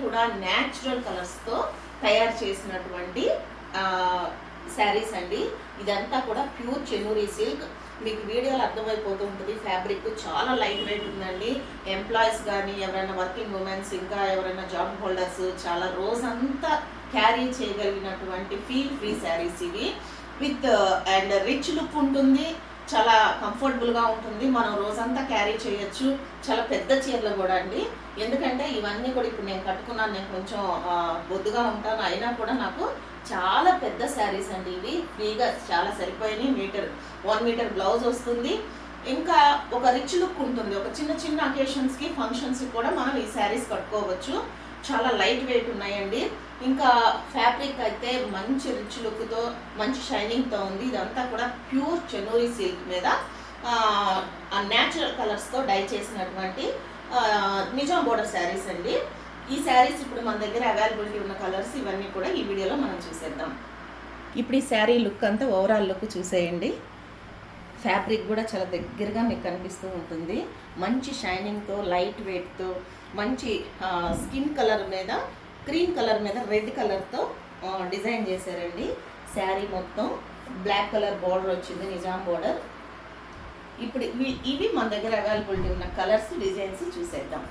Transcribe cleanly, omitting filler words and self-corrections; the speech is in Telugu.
కూడా న్యాచురల్ కలర్స్తో తయారు చేసినటువంటి శారీస్ అండి. ఇదంతా కూడా ప్యూర్ చెన్నూరి సిల్క్. మీకు వీడియోలో అర్థమైపోతూ ఉంటుంది. ఫ్యాబ్రిక్ చాలా లైట్ వెయిట్ ఉందండి. ఎంప్లాయీస్ కానీ ఎవరైనా వర్కింగ్ ఉమెన్స్ ఇంకా ఎవరైనా జాబ్ హోల్డర్స్ చాలా రోజంతా క్యారీ చేయగలిగినటువంటి ఫీల్ ఫ్రీ శారీస్ ఇవి. విత్ అండ్ రిచ్ లుక్ ఉంటుంది, చాలా కంఫర్టబుల్గా ఉంటుంది, మనం రోజంతా క్యారీ చేయొచ్చు. చాలా పెద్ద చీరలు కూడా అండి. ఎందుకంటే ఇవన్నీ కూడా ఇప్పుడు నేను కట్టుకున్నాను, నేను కొంచెం బొద్దుగా ఉంటాను, అయినా కూడా నాకు చాలా పెద్ద శారీస్ అండి ఇవి. ఫ్రీగా చాలా సరిపోయినాయి. 1 మీటర్ బ్లౌజ్ వస్తుంది. ఇంకా ఒక రిచ్ లుక్ ఉంటుంది. ఒక చిన్న చిన్న అకేషన్స్కి ఫంక్షన్స్కి కూడా మనం ఈ శారీస్ కట్టుకోవచ్చు. చాలా లైట్ వెయిట్ ఉన్నాయండి. ఇంకా ఫ్యాబ్రిక్ అయితే మంచి రిచ్ లుక్తో మంచి షైనింగ్తో ఉంది. ఇదంతా కూడా ప్యూర్ చెన్నూరి సిల్క్ మీద న్యాచురల్ కలర్స్తో డై చేసినటువంటి నిజాం బోర్డర్ శారీస్ అండి. ఈ శారీస్ ఇప్పుడు మన దగ్గర అవైలబిలిటీ ఉన్న కలర్స్ ఇవన్నీ కూడా ఈ వీడియోలో మనం చూసేద్దాం. ఇప్పుడు ఈ శారీ లుక్ అంతా ఓవరాల్ లుక్ చూసేయండి. ఫ్యాబ్రిక్ కూడా చాలా దగ్గరగా మీకు కనిపిస్తూ ఉంటుంది. మంచి షైనింగ్తో లైట్ వెయిట్తో మంచి స్కిన్ కలర్ మీద క్రీమ్ కలర్ మీద రెడ్ కలర్తో డిజైన్ చేశారండి. శారీ మొత్తం బ్లాక్ కలర్ బోర్డర్ వచ్చింది, నిజాం బోర్డర్. ఇప్పుడు ఇవి మన దగ్గర అవైలబిలిటీ ఉన్న కలర్స్ డిజైన్స్ చూసేద్దాం.